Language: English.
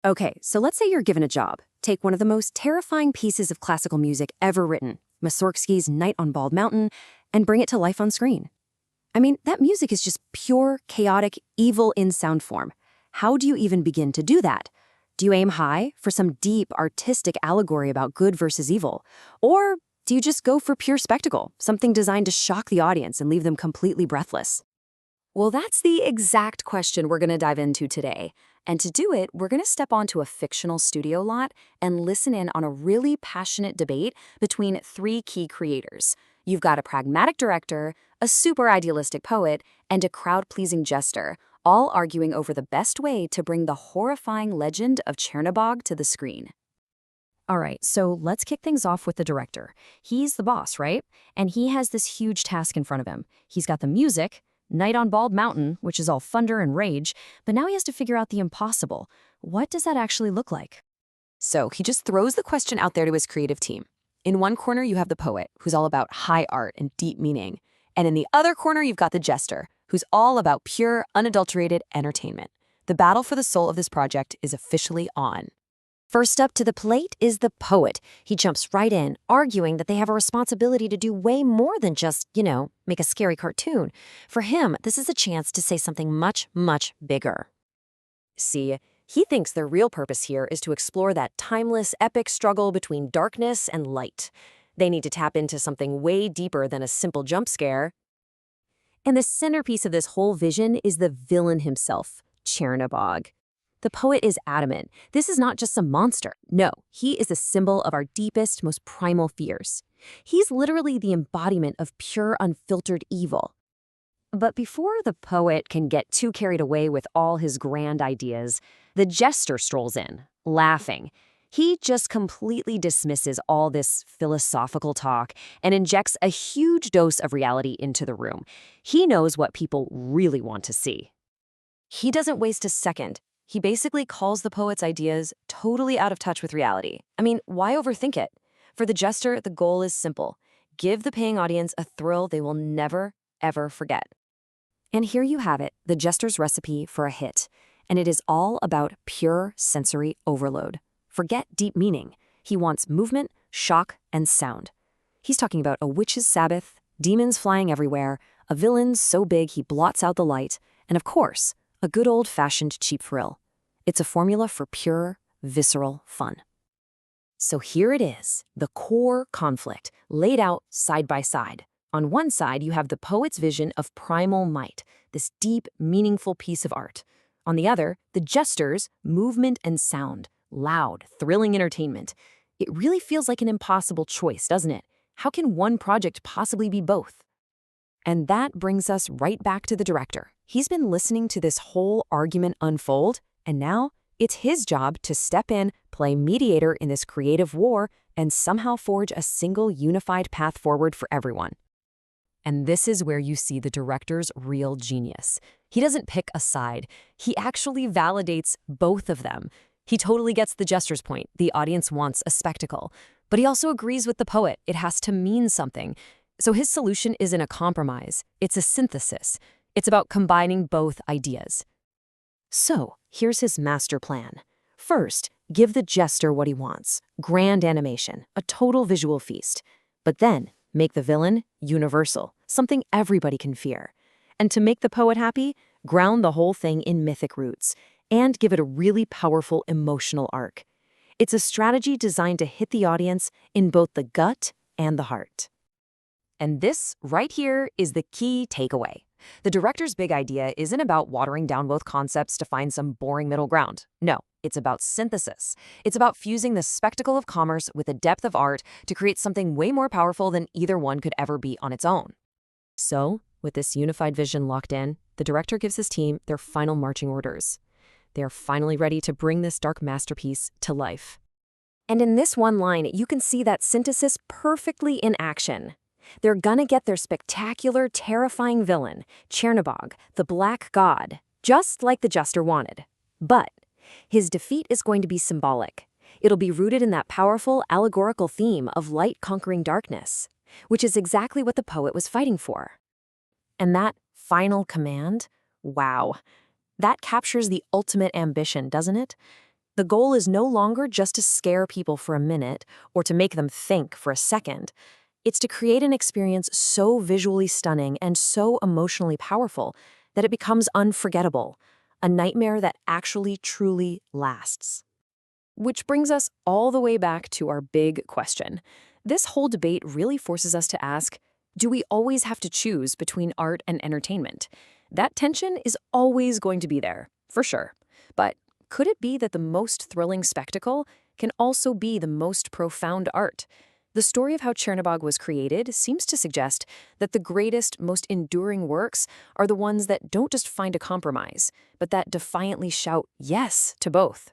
Okay, so let's say you're given a job. Take one of the most terrifying pieces of classical music ever written, Mussorgsky's Night on Bald Mountain, and bring it to life on screen. I mean, that music is just pure, chaotic, evil in sound form. How do you even begin to do that? Do you aim high for some deep, artistic allegory about good versus evil? Or do you just go for pure spectacle, something designed to shock the audience and leave them completely breathless? Well, that's the exact question we're going to dive into today. And to do it, we're going to step onto a fictional studio lot and listen in on a really passionate debate between three key creators. You've got a pragmatic director, a super idealistic poet, and a crowd-pleasing jester, all arguing over the best way to bring the horrifying legend of Chernabog to the screen. All right, so let's kick things off with the director. He's the boss, right? And he has this huge task in front of him. He's got the music, Night on Bald Mountain, which is all thunder and rage, but now he has to figure out the impossible. What does that actually look like? So he just throws the question out there to his creative team. In one corner, you have the poet, who's all about high art and deep meaning. And in the other corner, you've got the jester, who's all about pure, unadulterated entertainment. The battle for the soul of this project is officially on. First up to the plate is the poet. He jumps right in, arguing that they have a responsibility to do way more than just, make a scary cartoon. For him, this is a chance to say something much, much bigger. See, he thinks their real purpose here is to explore that timeless, epic struggle between darkness and light. They need to tap into something way deeper than a simple jump scare. And the centerpiece of this whole vision is the villain himself, Chernabog. The poet is adamant. This is not just some monster. No, he is a symbol of our deepest, most primal fears. He's literally the embodiment of pure, unfiltered evil. But before the poet can get too carried away with all his grand ideas, the jester strolls in, laughing. He just completely dismisses all this philosophical talk and injects a huge dose of reality into the room. He knows what people really want to see. He doesn't waste a second. He basically calls the poet's ideas totally out of touch with reality. I mean, why overthink it? For the jester, the goal is simple. Give the paying audience a thrill they will never, ever forget. And here you have it, the jester's recipe for a hit. And it is all about pure sensory overload. Forget deep meaning. He wants movement, shock, and sound. He's talking about a witch's sabbath, demons flying everywhere, a villain so big he blots out the light, and of course, a good old-fashioned cheap thrill. It's a formula for pure, visceral fun. So here it is, the core conflict, laid out side by side. On one side, you have the poet's vision of primal might, this deep, meaningful piece of art. On the other, the jester's movement and sound, loud, thrilling entertainment. It really feels like an impossible choice, doesn't it? How can one project possibly be both? And that brings us right back to the director. He's been listening to this whole argument unfold, and now it's his job to step in, play mediator in this creative war, and somehow forge a single unified path forward for everyone. And this is where you see the director's real genius. He doesn't pick a side. He actually validates both of them. He totally gets the jester's point. The audience wants a spectacle. But he also agrees with the poet. It has to mean something. So his solution isn't a compromise. It's a synthesis. It's about combining both ideas. So here's his master plan. First, give the jester what he wants. Grand animation, a total visual feast. But then, make the villain universal, something everybody can fear. And to make the poet happy, ground the whole thing in mythic roots and give it a really powerful emotional arc. It's a strategy designed to hit the audience in both the gut and the heart. And this right here is the key takeaway. The director's big idea isn't about watering down both concepts to find some boring middle ground. No, it's about synthesis. It's about fusing the spectacle of commerce with the depth of art to create something way more powerful than either one could ever be on its own. So, with this unified vision locked in, the director gives his team their final marching orders. They are finally ready to bring this dark masterpiece to life. And in this one line, you can see that synthesis perfectly in action. They're gonna get their spectacular, terrifying villain, Chernabog, the Black God, just like the jester wanted. But his defeat is going to be symbolic. It'll be rooted in that powerful, allegorical theme of light conquering darkness, which is exactly what the poet was fighting for. And that final command, wow, that captures the ultimate ambition, doesn't it? The goal is no longer just to scare people for a minute or to make them think for a second. It's to create an experience so visually stunning and so emotionally powerful that it becomes unforgettable, a nightmare that actually truly lasts. Which brings us all the way back to our big question. This whole debate really forces us to ask, do we always have to choose between art and entertainment? That tension is always going to be there, for sure. But could it be that the most thrilling spectacle can also be the most profound art? The story of how Chernabog was created seems to suggest that the greatest, most enduring works are the ones that don't just find a compromise, but that defiantly shout yes to both.